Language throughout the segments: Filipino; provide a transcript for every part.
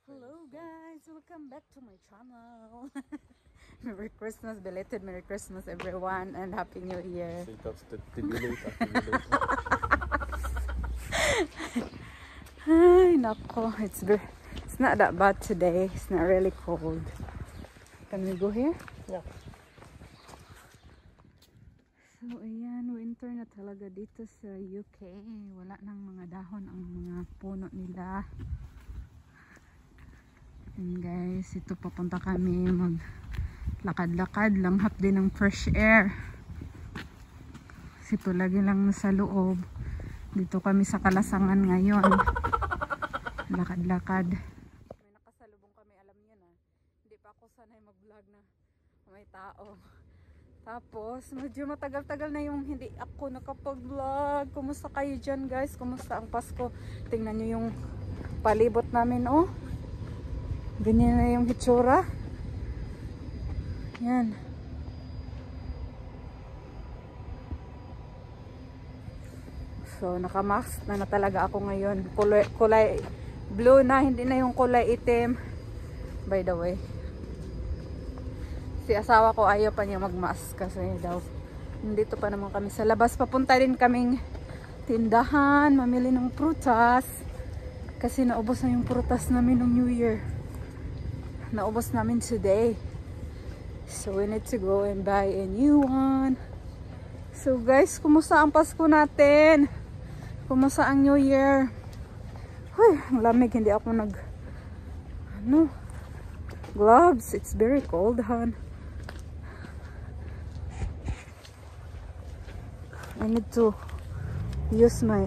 Hello guys, welcome back to my channel. Merry Christmas, belated Merry Christmas everyone, and Happy New Year. Ay, nako, it's not that bad today. It's not really cold. Can we go here? Yeah. So ayan, winter na talaga dito sa UK. Wala nang mga dahon ang mga puno nila. And guys, ito papunta kami maglakad-lakad lang, hap din ng fresh air. Kasi lagi lang nasa loob. Dito kami sa Kalasangan ngayon. Lakad-lakad. May nakasalubong kami, alam niyo na. Hindi pa ako sanay mag-vlog na may tao. Tapos, medyo matagal-tagal na yung hindi ako nakapag-vlog. Kumusta kayo dyan guys? Kumusta ang Pasko? Tingnan nyo yung palibot namin, oh. Ganyan na yung hitsura. Yan. So, nakamask na talaga ako ngayon. Kulay blue na, hindi na yung kulay itim. By the way. Si asawa ko ayaw pa niya magmask kasi daw. Nandito pa naman kami sa labas. Papunta rin kaming tindahan, mamili ng prutas. Kasi naubos na yung prutas namin ng New Year. Naubos namin today. So we need to go and buy a new one. So guys, kumusta ang Pasko natin? Kumusta ang New Year? Huy, ang lamig, hindi ako gloves. It's very cold, hon. I need to use my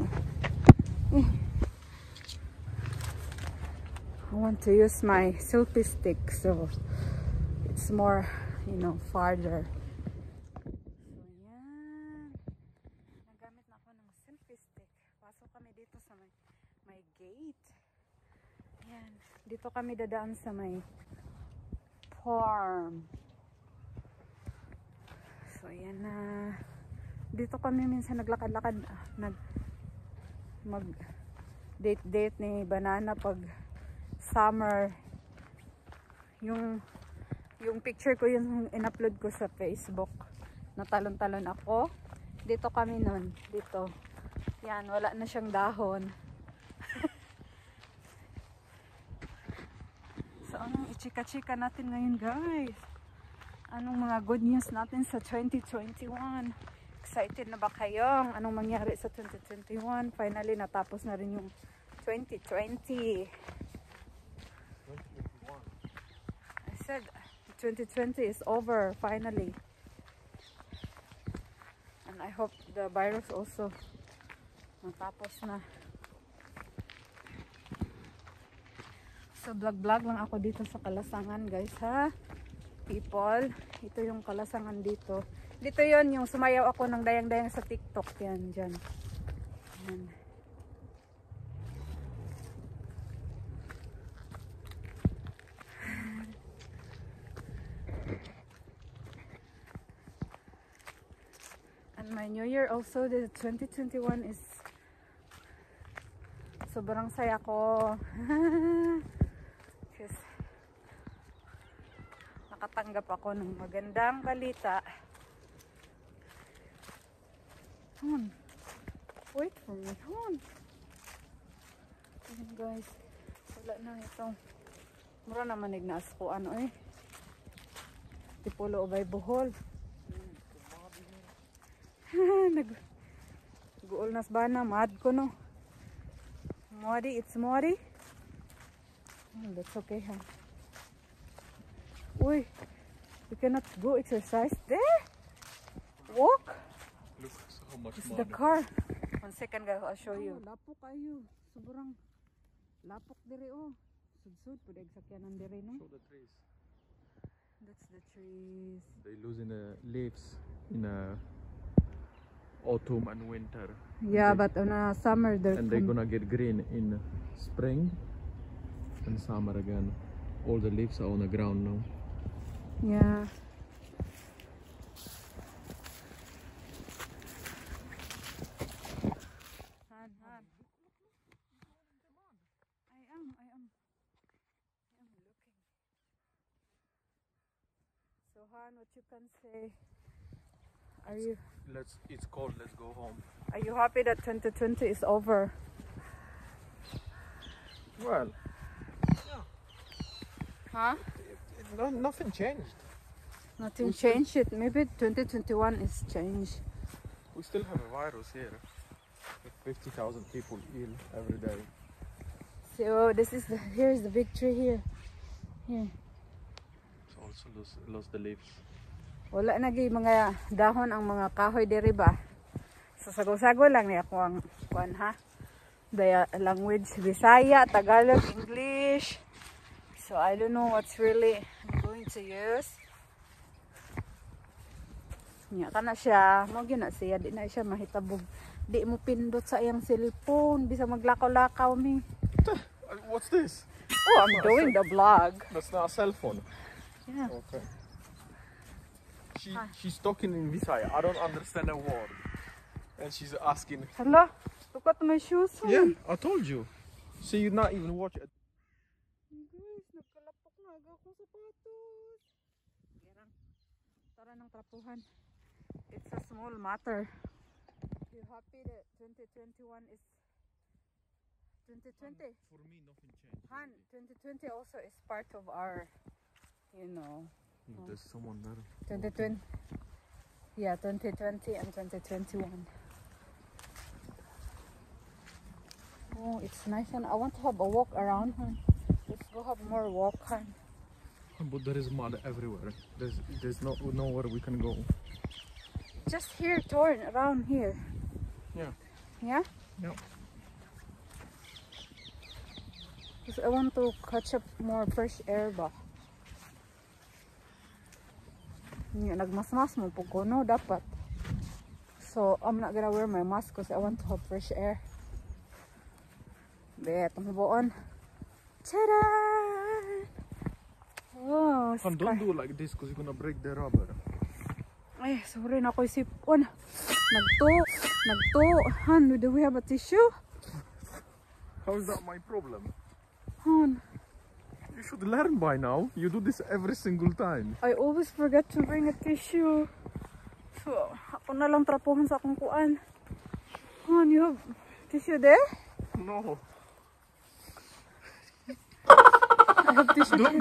I want to use my selfie stick so it's more, you know, farther. So yan, nagamit na ako ng selfie stick. Pasok kami dito sa may gate. Yan, dito kami dadaan sa may farm. So yan na. Dito kami minsan naglakad-lakad, mag date ni Banana pag summer. Yung picture ko yung in-upload ko sa Facebook. Natalon-talon ako. Dito kami nun. Dito. Yan, wala na siyang dahon. So, anong ichika-chika natin ngayon, guys? Anong mga good news natin sa 2021? Excited na ba kayo? Anong mangyari sa 2021? Finally, natapos na rin yung 2020. I said 2020 is over finally. And I hope the virus also natapos na. So vlog lang ako dito sa Kalasangan guys, ha? People, ito yung Kalasangan dito. Dito yon yung sumayaw ako ng dayang-dayang sa TikTok. Yan, dyan. Yan. And my New Year also, the 2021 is sobrang saya ko. Kasi nakatanggap ako ng magandang balita. Hon, wait for me, hon. Ayan guys, wala na ito. Mura naman ignaas ko ano eh. Tipulo obay buhol. Nag-guol nas bana, mad ko no. Mori, it's Mori. Oh, that's okay, huh? Uy, we cannot go exercise there. Walk. Look how much It's the car. 1 second guys, I'll show you. Lapok kayo. Sobrang lapok dire oh. Sudsud po dahil sakyanan dire no. Show the trees. That's the trees. They losing leaves in autumn and winter. Yeah, but on a summer And they're gonna get green in spring and summer again. All the leaves are on the ground now. Yeah. Han, what you can say? Are you It's cold. Let's go home. Are you happy that 2020 is over? Well, Huh? nothing changed. Nothing changed it. Maybe 2021 is changed. We still have a virus here. With 50,000 people ill every day. So here's the big tree here. Here. It's also lost the leaves. Wala na gyud mga dahon ang mga kahoy diri ba. So sago-sago lang ni ako ang kuan ha. The language Bisaya, Tagalog, English. So I don't know what's really I'm going to use. Nya kana siya, mo gyud na siya, di na siya mahitabog. Di mo pindot sa iyang cellphone, bisa maglakaw-lakaw mi. What's this? Oh, I'm doing the vlog. That's not a cell phone. Yeah. Okay. She's talking in Visaya. I don't understand a word. And she's asking. Hala, look at my shoes. Yeah, I told you. So you not even watch it. Guys, nagkalapok na aga akong sapatos. Tara ng trapuhan. It's a small matter. You happy that 2021 is 2020? For me, nothing changed. Han, 2020 also is part of our, you know. There's someone there. 2020. Yeah, 2020 and 2021. Oh, it's nice and I want to have a walk around, Han. Let's go have more walk, Han. But there is mud everywhere. There's nowhere we can go. Just here, torn around here. Yeah. Yeah? Yeah. Because I want to catch up more fresh air ba. Yeah, nagmasmas mo po ko, no? Dapat. So, I'm not gonna wear my mask because I want to have fresh air. Bet, ang buon. Tada! Oh, And don't do like this because you're gonna break the rubber. ay, sorry na ko isipon. Nagto. Han, do we have a tissue? How is that my problem? Han, You should learn by now. You do this every single time. I always forget to bring a tissue. So, ako na lang trapuhan sa akong kuan. Han, you have tissue there? No. I have tissue there.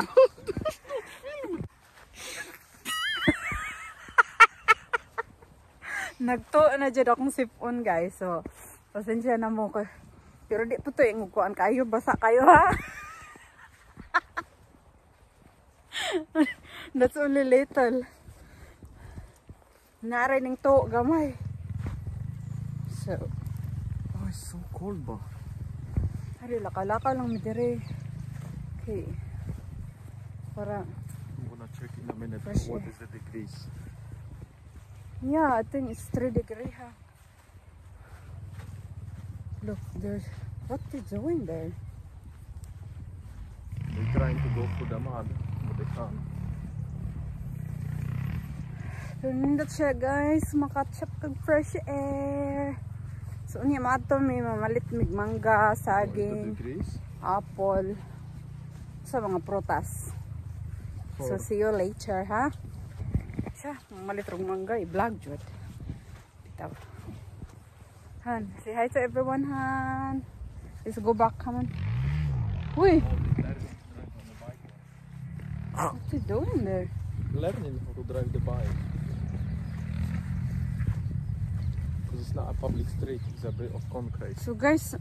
Nagto na dyan akong sipon, guys. So, pasensya na mo ko. Pero di po to yung kuan kayo. Basa kayo, ha? That's only little. Narinig to, gamay. So, Oh, it's so cold, ba? hari laka-laka lang mi dire. Okay. Para, I'm gonna check in a minute. Fresh What air. is the degrees? yeah, I think it's 3 degrees, ha? Look, there's, what they doing there? They're trying to go through the mud, but they can't. Pero nindot siya, guys, makatchap kag fresh air. So, unya mato may mamalit mig mangga, What is the saging, degrees? apple, sa mga prutas. So, see you later, ha? Siya, mamalit rong mangga, i-vlog jud. Bitaw. Han, say hi to everyone, Han. Let's go back, come on. Uy, what you doing there? Learning how to drive the bike. Because it's not a public street, it's a bit of concrete. So guys,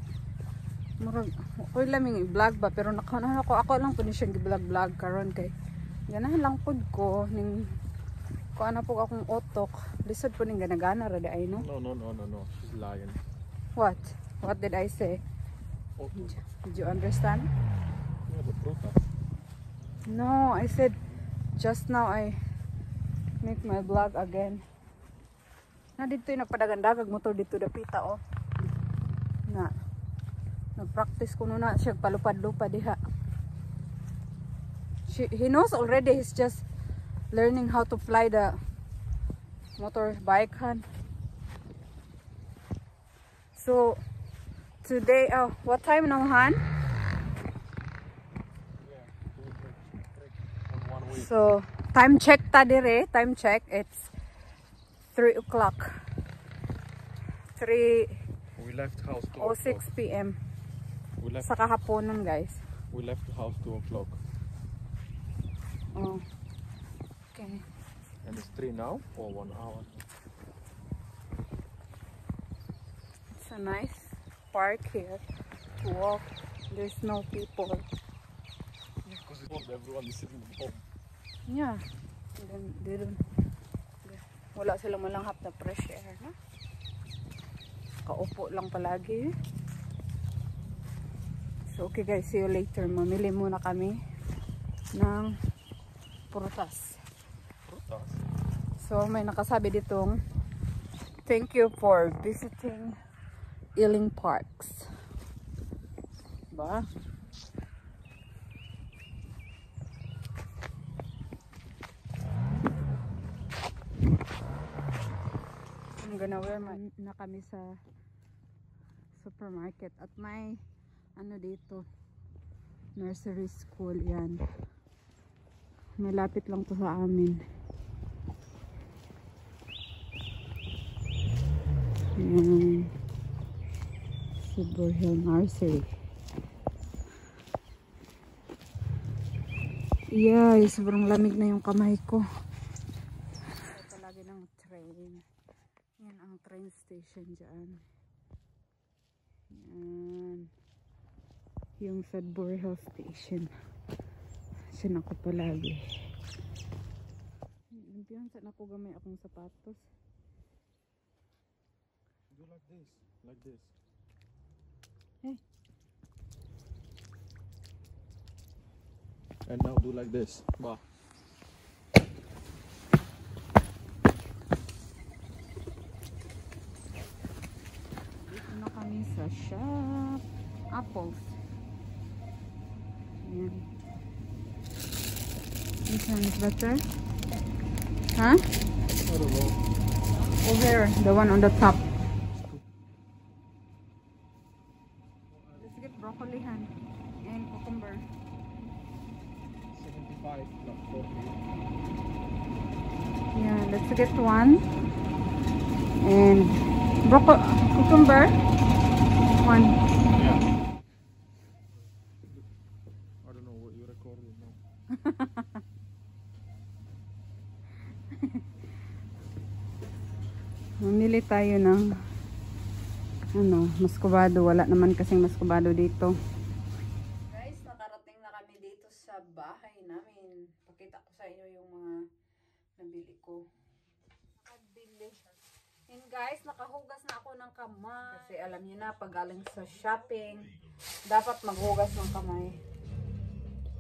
murag ako laming i-vlog ba pero nakana ako lang pud siyang gi-vlog karon kay ganahan lang pud ko ning ko ana po akong otok. Lisod po ning gana-gana ra di ay no. No. She's lying. What? What did I say? Oh, Did you understand? yeah, but prutas. No, I said just now I make my vlog again. Na dito yung nagpadagan-dagag motor dito dapita oh. Na nag-practice ko na siya palupad-lupad diha. He knows already, he's just learning how to fly the motorbike. So today, what time now, Han? On 1 week. So Time check ta dire. Time check. It's 3 o'clock. 3 We left house 2 o o'clock. 6 p.m. We left, Sa kahaponan, guys. we left the house 2 o'clock. Oh. Okay. And it's 3 now for 1 hour. It's a nice park here to walk. There's no people. Because everyone is sitting at home. Yeah. They don't, wala silang malanghap na fresh air, no? Kaupo lang palagi. So, okay guys, see you later. Mamili muna kami ng prutas. Prutas? So, may nakasabi ditong, thank you for visiting Ealing Parks. Diba? I'm gonna wear na kami sa supermarket at may ano dito, nursery school yan. Malapit lang to sa amin. Yan. Silver Hill Nursery. Yeah, sobrang lamig na yung kamay ko. Ito palagi ng train. Yan ang train station dyan. Yan. Yung Sudbury Hill Station. Diyan ako palagi. Lampiyon, saan ako gamay akong sapatos? Do like this. Like this. Hey. And now do like this. Bah. Dito na kami sa shop. Apples. Ayan. This one is better? Huh? I don't know. Over there, the one on the top. Let's get broccoli hand and cucumber. 75 plus 40. Yeah, let's get one. And cucumber. One. Yeah. I don't know what you're recording now. Mamili tayo ng muscovado. Wala naman kasing muscovado dito. Guys, nakarating na kami dito sa bahay namin. Pakita ko sa inyo yung mga nabili ko. Nakabili. And guys, nakahugas na ako ng kamay. Kasi alam niyo na, pag galing sa shopping, dapat maghugas ng kamay.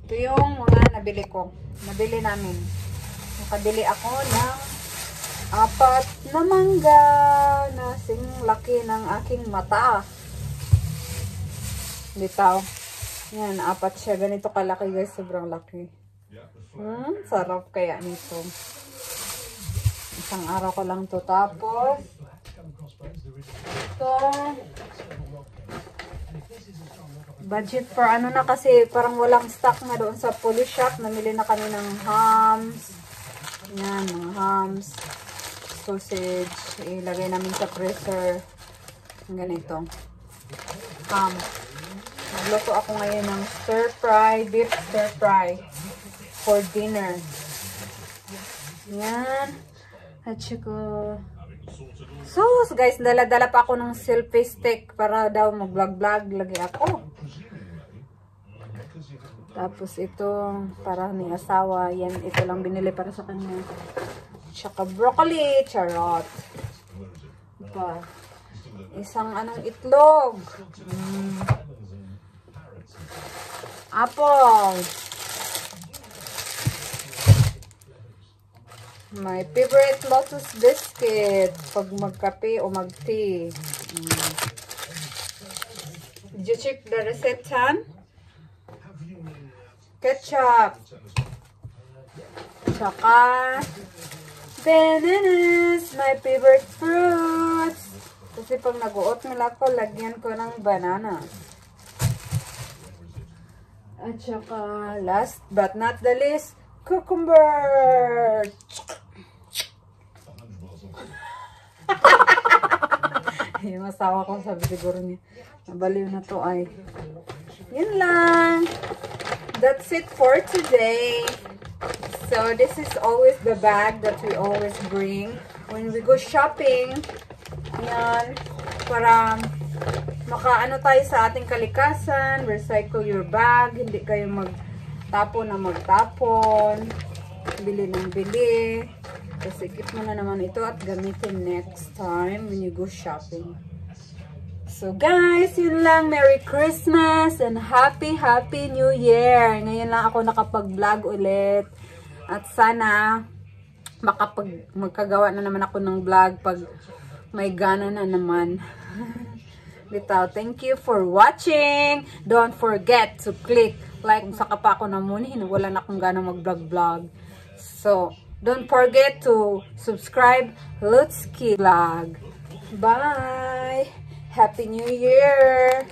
Ito yung mga nabili ko. Nabili namin. Nakabili ako ng 4 na mangga na sing laki ng aking mata. Bitaw. Yan, 4 siya. Ganito kalaki guys. Sobrang laki. Sarap kaya nito. Isang araw ko lang to. Tapos, ito, budget for ano na kasi parang walang stock na doon sa police shop. Namili na kami ng hams. Yan, mga hams. Sausage. Ilagay namin sa freezer. Ganito. Ham. Magluto ako ngayon ng stir fry, beef stir fry for dinner. Yan. At saka sus, guys, dala-dala pa ako ng selfie stick para daw mag-vlog-vlog lagi ako. Tapos ito, para ni asawa. Yan, ito lang binili para sa kanya. Tsaka broccoli, charot. Diba? Isang anong itlog. Apple. My favorite Lotus biscuit pag magkape o mag-tea. Did you check the receipt, Han? Ketchup. Tsaka bananas, my favorite fruits. Kasi pag nag-uot nila ko, lagyan ko ng banana. At saka last but not the least, Cucumber! Yung asawa ko sabi siguro niya, nabaliw na to ay. Yun lang. That's it for today. So this is always the bag that we always bring when we go shopping. Yan. Para makaano tayo sa ating kalikasan. Recycle your bag. Hindi kayo magtapon na magtapon. Bili ng bili. Kasi keep mo na naman ito at gamitin next time when you go shopping. So guys, yun lang. Merry Christmas and Happy New Year. Ngayon lang ako nakapag-vlog ulit. At sana magkagawa na naman ako ng vlog pag may gana na naman. Bitaw, thank you for watching. Don't forget to click like. Kung saka pa ako namunin, wala na akong gana mag-vlog. So, don't forget to subscribe Lutzky Vlog. Bye! Happy New Year!